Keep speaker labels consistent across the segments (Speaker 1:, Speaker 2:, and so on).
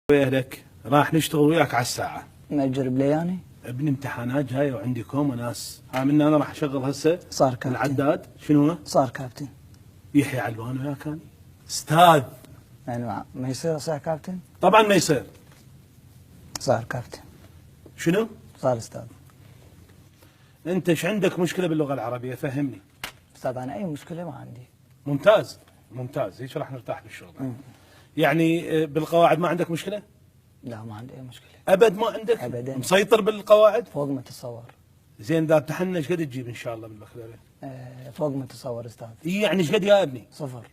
Speaker 1: وياك راح نشتغل وياك على الساعة.
Speaker 2: مأجر بلياني؟
Speaker 1: ابن امتحانات جاية وعندي كوم وناس. من انا راح اشغل هسه
Speaker 2: صار كابتن.
Speaker 1: العداد شنو؟
Speaker 2: صار كابتن.
Speaker 1: يحيى علوان وياك كان استاذ.
Speaker 2: يعني ما يصير صار كابتن؟
Speaker 1: طبعا ما يصير.
Speaker 2: صار كابتن.
Speaker 1: شنو؟
Speaker 2: صار استاذ.
Speaker 1: انت ايش عندك مشكلة باللغة العربية؟ فهمني.
Speaker 2: استاذ انا اي مشكلة ما عندي.
Speaker 1: ممتاز ممتاز، هيك راح نرتاح بالشغل. يعني بالقواعد ما عندك مشكلة؟
Speaker 2: لا ما عندي اي مشكلة.
Speaker 1: ابد ما عندك؟
Speaker 2: ابدا.
Speaker 1: مسيطر بالقواعد؟
Speaker 2: فوق ما تتصور.
Speaker 1: زين اذا امتحنا ايش قد تجيب ان شاء الله بالبكالوريا؟
Speaker 2: فوق ما تتصور استاذ.
Speaker 1: يعني ايش قد يا ابني؟
Speaker 2: 0.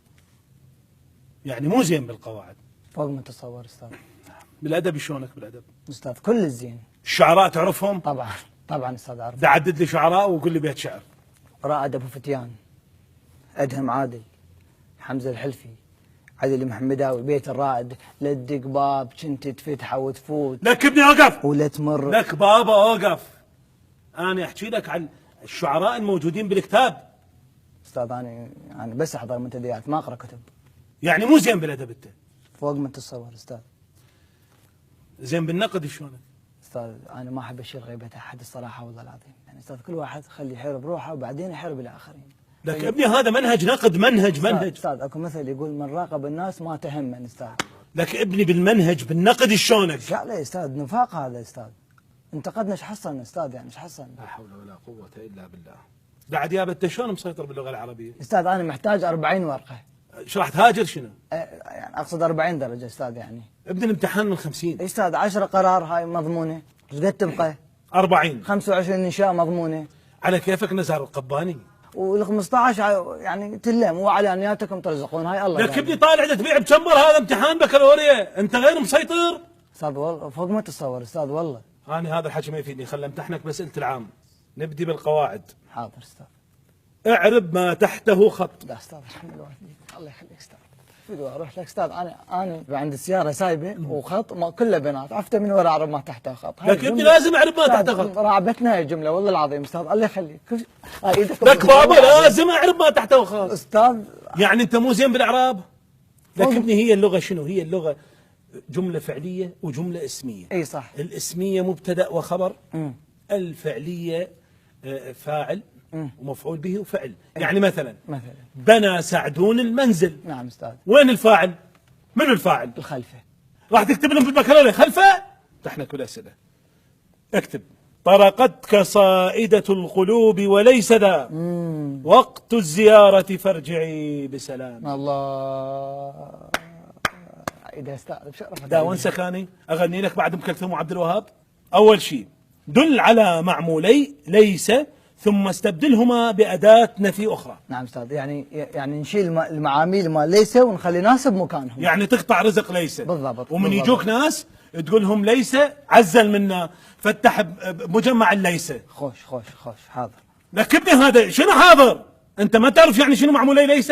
Speaker 1: يعني مو زين بالقواعد.
Speaker 2: فوق ما تتصور استاذ.
Speaker 1: بالادب شلونك بالادب؟
Speaker 2: استاذ كل الزين.
Speaker 1: الشعراء تعرفهم؟
Speaker 2: طبعا طبعا استاذ اعرف.
Speaker 1: ده عدد لي شعراء وقول لي بيت شعر.
Speaker 2: رائد ابو فتيان، ادهم عادل، حمزه الحلفي، عدل المحمداوي، بيت الرائد، لا تدق باب كنت تفتحه وتفوت.
Speaker 1: لك ابني اوقف.
Speaker 2: ولا تمر.
Speaker 1: لك بابا اوقف. انا احكي لك عن الشعراء الموجودين بالكتاب.
Speaker 2: استاذ انا بس احضر منتديات ما اقرا كتب.
Speaker 1: يعني مو زين بالادب انت.
Speaker 2: فوق ما تتصور استاذ.
Speaker 1: زين بالنقد شلونك؟
Speaker 2: استاذ انا ما احب اشيل غيبه احد الصراحه والله العظيم، يعني استاذ كل واحد خلي يحير بروحه وبعدين يحير بالاخرين.
Speaker 1: لك ابني هذا منهج نقد، منهج
Speaker 2: استاذ اكو مثل يقول من راقب الناس ما تهمن استاذ.
Speaker 1: لك ابني بالمنهج بالنقد شلونك؟
Speaker 2: لا استاذ نفاق هذا استاذ. انتقدنا ايش حصلنا استاذ، يعني ايش حصلنا؟
Speaker 1: لا حول ولا قوة الا بالله. بعد يا انت شلون مسيطر باللغة العربية؟
Speaker 2: استاذ انا محتاج 40 ورقة.
Speaker 1: ايش راح تهاجر شنو؟
Speaker 2: يعني اقصد 40 درجة استاذ يعني.
Speaker 1: ابن الامتحان من 50.
Speaker 2: استاذ 10 قرار هاي مضمونة، ايش قد تبقى؟
Speaker 1: 40.
Speaker 2: 25 انشاء مضمونة.
Speaker 1: على كيفك نزار القباني.
Speaker 2: وال 15 يعني تلم وعلى نياتكم ترزقون هاي الله.
Speaker 1: لك ابني طالع تبيع بكمبر، هذا امتحان بكالوريا، انت غير مسيطر.
Speaker 2: استاذ والله فوق ما تتصور استاذ والله.
Speaker 1: انا هذا الحكي ما يفيدني، خل امتحنك باسئلة العام. نبدي بالقواعد.
Speaker 2: حاضر استاذ.
Speaker 1: اعرب ما تحته خط.
Speaker 2: لا استاذ الحمد لله الله يخليك استاذ. فدوى اروح لك استاذ، انا عند السياره سايبه وخط كله بنات، عرفت من وراء اعرب ما تحته خط.
Speaker 1: لك ابني لازم اعرب ما تحته خط.
Speaker 2: رعبتنا هاي الجمله والله العظيم استاذ الله يخليك.
Speaker 1: لك بابا لازم اعرب ما تحته خط
Speaker 2: استاذ.
Speaker 1: يعني انت مو زين بالاعراب. لك ابني هي اللغه شنو؟ هي اللغه جمله فعليه وجمله اسميه.
Speaker 2: اي صح.
Speaker 1: الاسميه مبتدا وخبر. الفعليه فاعل ومفعول به وفعل. يعني مثلا بنى سعدون المنزل.
Speaker 2: نعم استاذ.
Speaker 1: وين الفاعل؟ منو الفاعل؟
Speaker 2: الخلفه.
Speaker 1: راح تكتب لهم بالبكالوريا خلفه؟ امتحنك بالاسئله. اكتب طرقتك صائدة القلوب وليس ذا وقت الزيارة فارجعي بسلام.
Speaker 2: الله اذا استاذ بشرفك.
Speaker 1: دا وين سكاني؟ اغني لك بعد ام كلثوم وعبد الوهاب. اول شيء دل على معمولي ليس ثم استبدلهما بأداة نفي أخرى.
Speaker 2: نعم أستاذ، يعني نشيل المعاميل ما ليس ونخلي ناس بمكانهم.
Speaker 1: يعني تقطع رزق ليس.
Speaker 2: بالضبط.
Speaker 1: ومن يجوك ناس تقول لهم ليس عزل منا، فتح بمجمع الليس.
Speaker 2: خوش حاضر.
Speaker 1: لك ابني هذا شنو حاضر؟ أنت ما تعرف يعني شنو معمولي ليس؟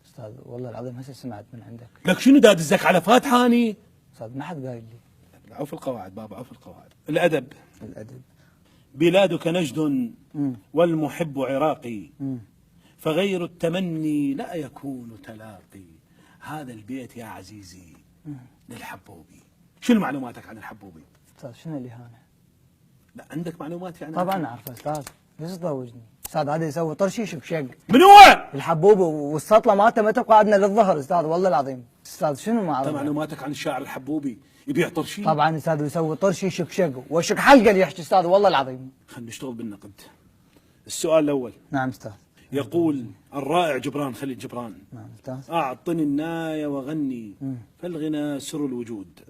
Speaker 2: أستاذ والله العظيم هسه سمعت من عندك.
Speaker 1: لك شنو دادزك على فاتحة أني؟
Speaker 2: أستاذ ما حد قايل لي.
Speaker 1: عوف القواعد بابا، عوف القواعد. الأدب. بلادك نجد والمحب عراقي فغير التمني لا يكون تلاقي. هذا البيت يا عزيزي للحبوبي. شنو معلوماتك عن الحبوبي؟
Speaker 2: أستاذ شنو الإهانة؟
Speaker 1: لا عندك معلومات يعني؟
Speaker 2: طبعا أعرف أستاذ، ليش تضوجني؟ أستاذ هذا يسوي طرشي شق.
Speaker 1: من هو؟
Speaker 2: الحبوب والسطلة مالته ما تبقى عندنا للظهر أستاذ والله العظيم. أستاذ شنو ما أعرف؟
Speaker 1: معلوماتك عن الشاعر الحبوبي يبيع طرشي؟
Speaker 2: طبعا أستاذ يسوي طرشي شق وشق حلقة اللي يحكي أستاذ والله العظيم.
Speaker 1: خلينا نشتغل بالنقد. السؤال الأول.
Speaker 2: نعم أستاذ.
Speaker 1: يقول الرائع جبران خليل جبران.
Speaker 2: نعم أستاذ.
Speaker 1: أعطني الناي وغني فالغنى سر الوجود.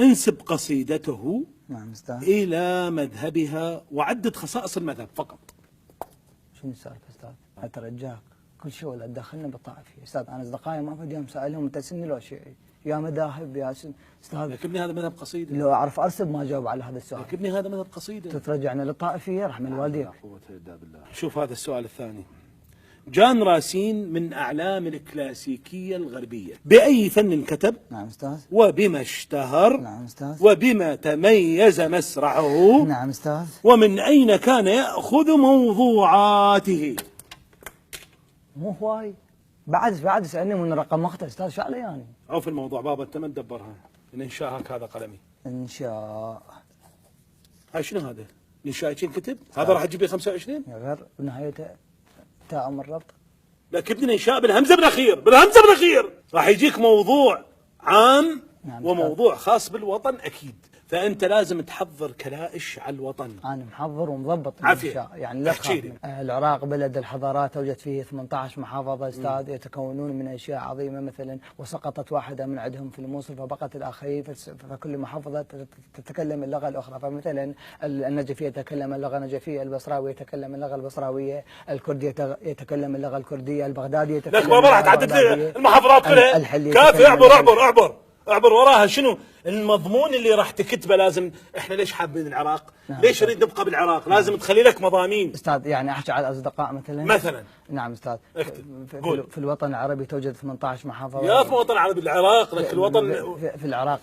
Speaker 1: انسب قصيدته.
Speaker 2: نعم أستاذ. إلى
Speaker 1: مذهبها وعدد خصائص المذهب فقط.
Speaker 2: شنو السالفة أستاذ؟ أترجاك كل شيء ولا تدخلنا بالطائفية أستاذ. أنا أصدقائي ما فد يوم سألهم أنت سني لو شيعي يا مذاهب يا أستاذ.
Speaker 1: لكني هذا مذهب قصيدة.
Speaker 2: لو أعرف أرسب ما أجاوب على هذا السؤال.
Speaker 1: لكني هذا مذهب قصيدة.
Speaker 2: تترجعنا للطائفية رحم الوالدين.
Speaker 1: لا قوة إلا بالله. شوف هذا السؤال الثاني. جان راسين من أعلام الكلاسيكية الغربية، بأي فن كتب؟
Speaker 2: نعم أستاذ.
Speaker 1: وبما اشتهر؟
Speaker 2: نعم أستاذ.
Speaker 1: وبما تميز مسرحه؟
Speaker 2: نعم أستاذ.
Speaker 1: ومن أين كان يأخذ موضوعاته؟
Speaker 2: مو هواي بعد سألني من رقم مقتل أستاذ شو علي يعني؟
Speaker 1: أو في الموضوع بابا أنت ما تدبرها. الإنشاء هكذا قلمي.
Speaker 2: إنشاء.
Speaker 1: هاي شنو هذا؟ الإنشاء كتب؟ هذا راح تجيب لي 25؟
Speaker 2: غير بنهايته تاء من الربط.
Speaker 1: لا كتب لي إنشاء بالهمزة بالأخير، بالهمزة بالأخير. راح يجيك موضوع عام وموضوع خاص بالوطن أكيد. فأنت لازم تحضر كلائش على الوطن.
Speaker 2: أنا محضر ومضبط
Speaker 1: عافية.
Speaker 2: يعني لا تخاف. العراق بلد الحضارات، توجد فيه 18 محافظة أستاذ يتكونون من أشياء عظيمة مثلا، وسقطت واحدة من عندهم في الموصل فبقت الآخرين، فكل محافظة تتكلم اللغة الأخرى. فمثلا النجفي يتكلم اللغة النجفية، البصراوي يتكلم اللغة البصراوية، الكردي يتكلم اللغة الكردية، البغدادي يتكلم
Speaker 1: لك ما راح تعدد المحافظات كلها. كافي. اعبر وراها. شنو المضمون اللي راح تكتبه؟ لازم احنا ليش حابين العراق؟ ليش نريد نبقى بالعراق؟ لازم تخلي لك مضامين.
Speaker 2: استاذ يعني احكي على الاصدقاء مثلا.
Speaker 1: نعم
Speaker 2: استاذ. في الوطن العربي توجد 18 محافظة.
Speaker 1: يا في الوطن العربي العراق، لك الوطن
Speaker 2: في العراق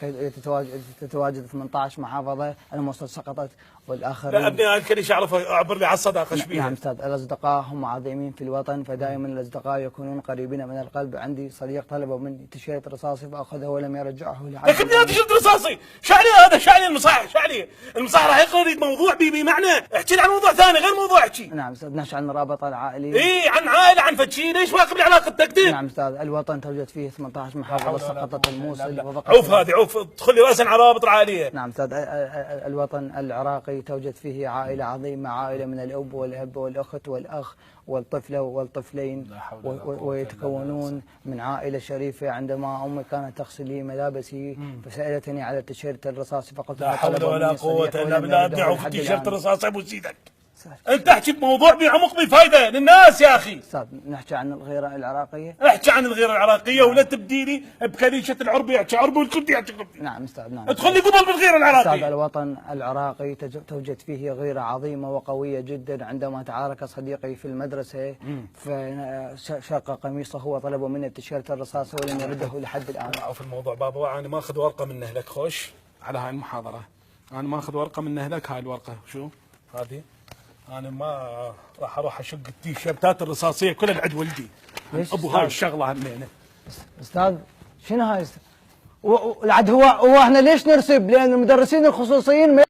Speaker 2: تتواجد 18 محافظة. الموصل سقطت والاخرين.
Speaker 1: لا ابني الكليش اعرف اعبر لي على الصداقة ايش بيها.
Speaker 2: نعم استاذ. الاصدقاء هم عظيمين في الوطن، فدائما الاصدقاء يكونون قريبين من القلب. عندي صديق طلبه مني تيشيرت رصاصي فاخذه ولم يرجعه لي.
Speaker 1: لكن لا تيشيرت رصاصي شعلي هذا، شعلي المصح، شعلي المصح راح يقرر موضوع بمعنى. احكي لي عن موضوع ثاني غير موضوع احكي.
Speaker 2: نعم استاذ. نحكي عن الرابطه العائليه.
Speaker 1: اي عن عائله عن فتشي. ليش واقف العلاقه تقدير؟
Speaker 2: نعم استاذ. الوطن توجد فيه 18 محافظه، سقطت الموصل وبقت.
Speaker 1: عوف هذه عوف، ادخل لي راسا على الرابطه العائليه.
Speaker 2: نعم استاذ. الوطن العراقي توجد فيه عائله عظيمه، عائله من الاب والاب والاخت والاخ والطفله والطفلين، ويتكونون من عائله شريفه. عندما امي كانت تغسل لي ملابسي فسالتني على التيشيرت الرصاصي فقلت
Speaker 1: لا حول ولا قوه الا بالله. ابني عوف التيشيرت الرصاصي ابو سيدك. انت احكي بموضوع بعمق بفائده للناس يا اخي.
Speaker 2: استاذ نحكي عن الغيره العراقيه.
Speaker 1: احكي عن الغيره العراقيه ولا تبدي لي بكليشه العربي يحكي عربي والكردي يحكي كردي.
Speaker 2: نعم استاذ. نعم.
Speaker 1: ادخل لي قبل بالغيره العراقيه.
Speaker 2: استاذ الوطن العراقي توجد فيه غيره عظيمه وقويه جدا. عندما تعارك صديقي في المدرسه فشق قميصه وطلبوا مني التيشيرت الرصاصي ولم يرده لحد الان.
Speaker 1: في الموضوع بابا انا ماخذ ورقه منه لك. خوش على هاي المحاضره. انا ماخذ ورقه منه لك. هاي الورقه شو هذه؟ انا ما راح اروح اشق التيشيرتات الرصاصيه كلها لعند ولدي. ابو هاي الشغله همينه.
Speaker 2: استاذ شنو هاي؟ العد هو احنا ليش نرسب؟ لان المدرسين الخصوصيين